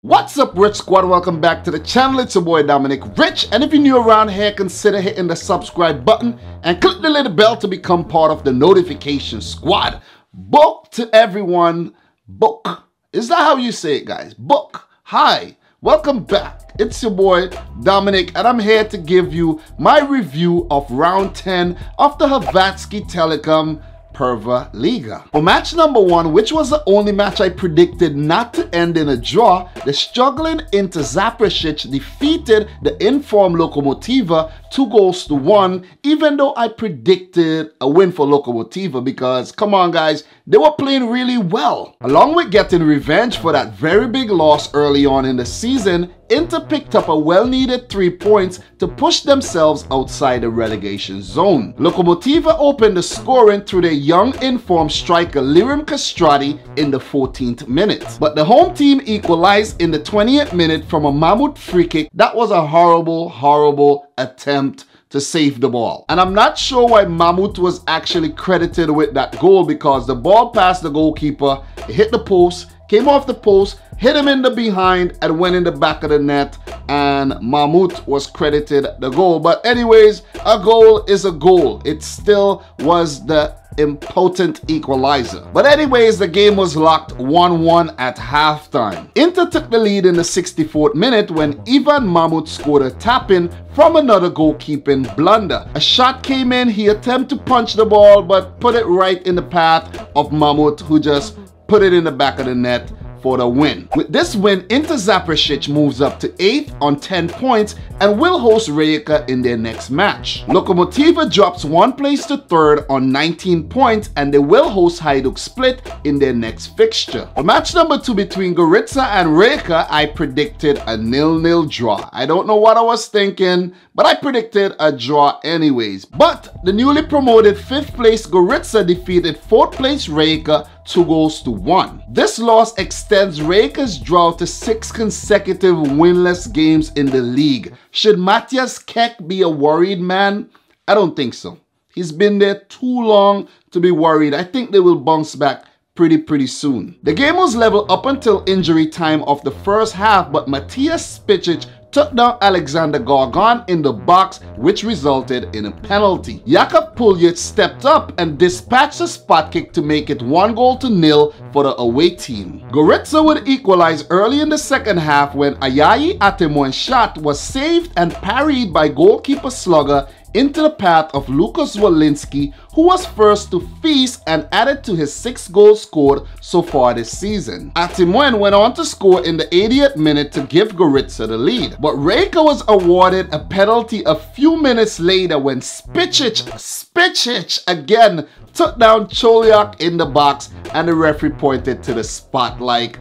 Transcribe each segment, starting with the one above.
What's up, Rich Squad? Welcome back to the channel. It's your boy Dominic Rich, and if you're new around here, consider hitting the subscribe button and click the little bell to become part of the notification squad. Book to everyone. Book. Is that how you say it, guys? Book. Hi. Welcome back. It's your boy Dominic, and I'm here to give you my review of round 10 of the Hrvatski Telekom Prva Liga. For match number 1, which was the only match I predicted not to end in a draw, the struggling Inter Zaprešić defeated the informed Lokomotiva 2-1, even though I predicted a win for Lokomotiva because, come on guys, they were playing really well. Along with getting revenge for that very big loss early on in the season, Inter picked up a well-needed 3 points to push themselves outside the relegation zone. Lokomotiva opened the scoring through their young informed striker Lirim Kastrati in the 14th minute. But the home team equalized in the 20th minute from a Mahmut free kick. That was a horrible attempt to save the ball. And I'm not sure why Mahmut was actually credited with that goal, because the ball passed the goalkeeper, it hit the post, came off the post, hit him in the behind and went in the back of the net, and Mahmut was credited the goal. But anyways, a goal is a goal. It still was the impotent equalizer. But anyways, the game was locked 1-1 at halftime. Inter took the lead in the 64th minute when Ivan Mahmut scored a tap-in from another goalkeeping blunder. A shot came in, he attempted to punch the ball but put it right in the path of Mahmut, who just put it in the back of the net for the win. With this win, Inter Zaprešić moves up to 8th on 10 points and will host Rijeka in their next match. Lokomotiva drops 1 place to 3rd on 19 points and they will host Hajduk Split in their next fixture. For match number 2 between Gorica and Rekha, I predicted a 0-0 draw. I don't know what I was thinking, but I predicted a draw anyways. But the newly promoted 5th place Gorica defeated 4th place Rijeka 2-1. This loss extends Rijeka's drought to 6 consecutive winless games in the league. Should Matjaz Kek be a worried man? I don't think so. He's been there too long to be worried. I think they will bounce back pretty soon. The game was level up until injury time of the first half, but Matjaz Kek took down Alexander Gorgon in the box, which resulted in a penalty. Jakub Puljic stepped up and dispatched a spot kick to make it 1-0 for the away team. Gorica would equalize early in the second half when Ayayi Atemoen's shot was saved and parried by goalkeeper Slugger into the path of Lukas Walinski, who was first to feast and added to his 6 goals scored so far this season. Atemoen went on to score in the 80th minute to give Gorica the lead. But Rekha was awarded a penalty a few minutes later when Spičić again took down Choliak in the box, and the referee pointed to the spot like,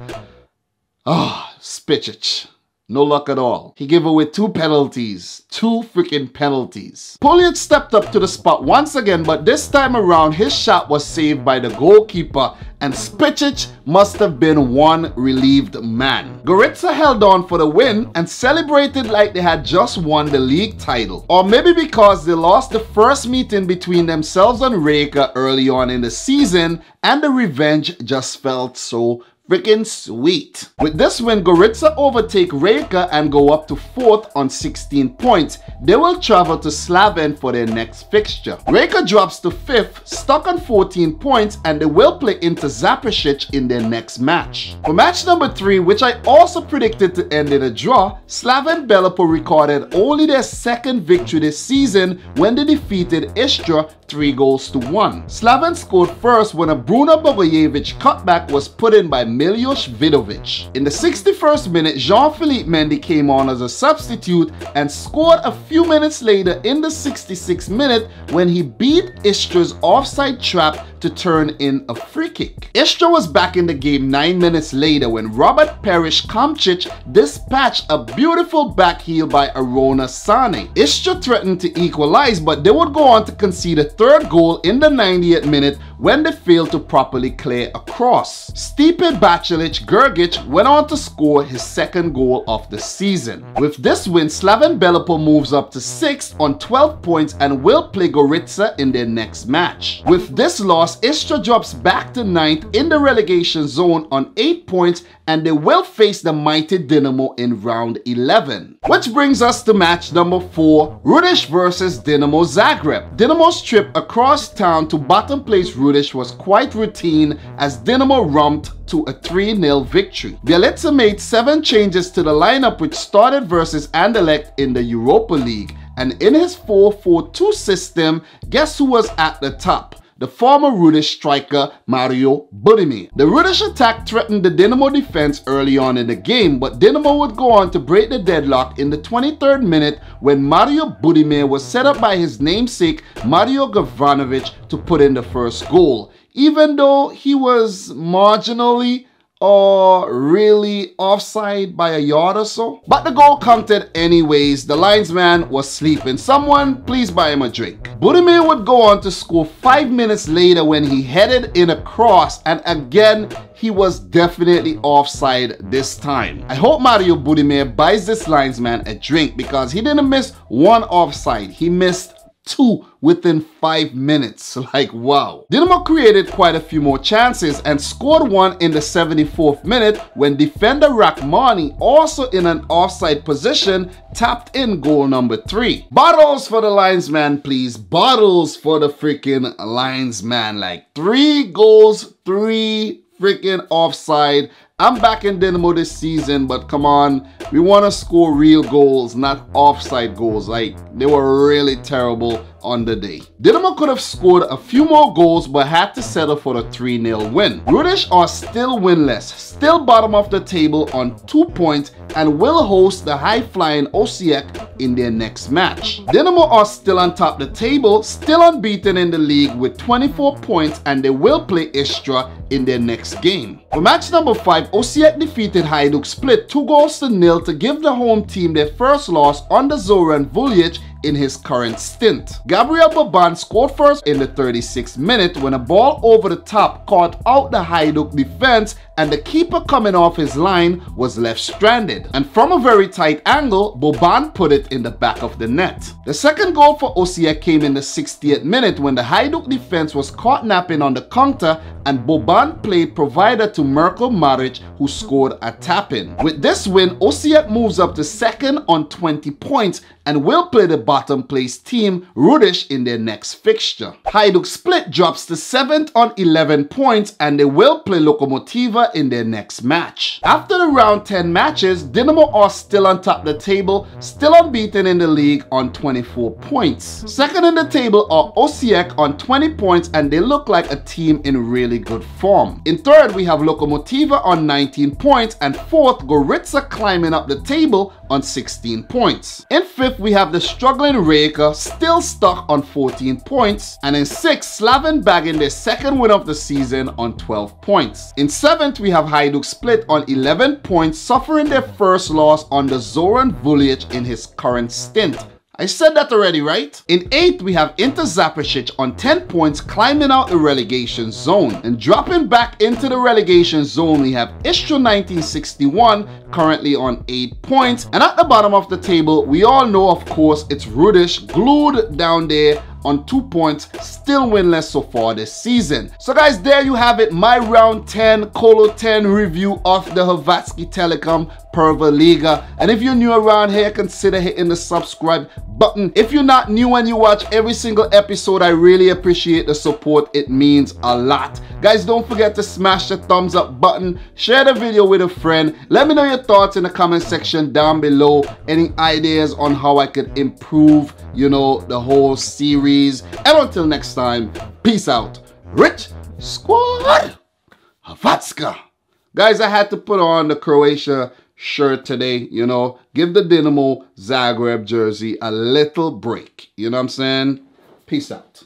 Spičić. No luck at all. He gave away 2 penalties. 2 freaking penalties. Puljic stepped up to the spot once again, but this time around his shot was saved by the goalkeeper, and Spičić must have been one relieved man. Gorica held on for the win and celebrated like they had just won the league title. Or maybe because they lost the first meeting between themselves and Rekha early on in the season, and the revenge just felt so freaking sweet. With this win, Gorica overtake Rekha and go up to 4th on 16 points. They will travel to Slaven for their next fixture. Rekha drops to 5th, stuck on 14 points, and they will play Inter Zaprešić in their next match. For match number 3, which I also predicted to end in a draw, Slaven Belapur recorded only their 2nd victory this season when they defeated Istra 3-1. Slaven scored first when a Bruno Bogojevic cutback was put in by Miljoš Vidovic. In the 61st minute, Jean-Philippe Mendy came on as a substitute and scored a few minutes later in the 66th minute when he beat Istra's offside trap to turn in a free kick. Istra was back in the game 9 minutes later when Robert Perish Kamčić dispatched a beautiful back heel by Arona Sane. Istra threatened to equalize, but they would go on to concede a 3rd goal in the 90th minute when they failed to properly clear a cross. Stipe Bacilic Grgic went on to score his second goal of the season. With this win, Slaven Belapur moves up to 6th on 12 points and will play Gorica in their next match. With this loss, Istra drops back to 9th in the relegation zone on 8 points, and they will face the mighty Dinamo in round 11. Which brings us to match number 4, Rudeš versus Dinamo Zagreb. Dinamo's trip across town to bottom place Rudeš was quite routine as Dinamo romped to a 3-0 victory. Bjelica made 7 changes to the lineup which started versus Anderlecht in the Europa League, and in his 4-4-2 system, guess who was at the top? The former Rudeš striker Mario Budimir. The Rudeš attack threatened the Dinamo defense early on in the game, but Dinamo would go on to break the deadlock in the 23rd minute when Mario Budimir was set up by his namesake Mario Gavranovic to put in the first goal, even though he was marginally or really offside by a yard or so. But the goal counted anyways. The linesman was sleeping. Someone please buy him a drink. Budimir would go on to score 5 minutes later when he headed in a cross, and again he was definitely offside this time. I hope Mario Budimir buys this linesman a drink because he didn't miss one offside. He missed 2 within 5 minutes. Like, wow. Dinamo created quite a few more chances and scored one in the 74th minute when defender Rahmani, also in an offside position, tapped in goal number 3. Bottles for the linesman, please. Bottles for the freaking linesman. Like, 3 goals, 3 freaking offside. I'm back in Dinamo this season, but come on, we want to score real goals, not offside goals. Like, they were really terrible on the day. Dinamo could have scored a few more goals but had to settle for the 3-0 win. Rudeš are still winless, still bottom of the table on 2 points, and will host the high-flying Osijek in their next match. Dinamo are still on top of the table, still unbeaten in the league with 24 points, and they will play Istra in their next game. For match number 5, Osijek defeated Hajduk split 2-0 to give the home team their first loss under Zoran Vulic in his current stint. Gabriel Boban scored first in the 36th minute when a ball over the top caught out the Hajduk defense, and the keeper coming off his line was left stranded. And from a very tight angle, Boban put it in the back of the net. The second goal for Osijek came in the 60th minute when the Hajduk defense was caught napping on the counter, and Boban played provider to Mirko Maric, who scored a tap-in. With this win, Osijek moves up to 2nd on 20 points and will play the bottom place team Rudeš in their next fixture. Hajduk split drops to 7th on 11 points, and they will play Lokomotiva in their next match. After the round 10 matches, Dinamo are still on top of the table, still unbeaten in the league on 24 points. Second in the table are Osijek on 20 points, and they look like a team in really good form. In third, we have Lokomotiva on 19 points, and fourth, Gorica climbing up the table on 16 points. In fifth, we have the struggling Rekha still stuck on 14 points, and in sixth, Slaven bagging their second win of the season on 12 points. In seventh, we have Hajduk split on 11 points, suffering their first loss under Zoran Vulic in his current stint. I said that already, right? In 8th, we have Zaprešić on 10 points, climbing out the relegation zone. And dropping back into the relegation zone, we have Istra 1961, currently on 8 points. And at the bottom of the table, we all know, of course, it's Rudeš glued down there on 2 points, still winless so far this season. So guys, there you have it, my round 10 Kolo 10 review of the Hrvatski Telekom Prva Liga. And if you're new around here, consider hitting the subscribe button. If you're not new and you watch every single episode, I really appreciate the support. It means a lot. Guys, don't forget to smash the thumbs up button, share the video with a friend. Let me know your thoughts in the comment section down below. Any ideas on how I could improve, you know, the whole series. And until next time, peace out. Rich Squad Hrvatska. Guys, I had to put on the Croatia shirt today, you know, give the Dinamo Zagreb jersey a little break. You know what I'm saying? Peace out.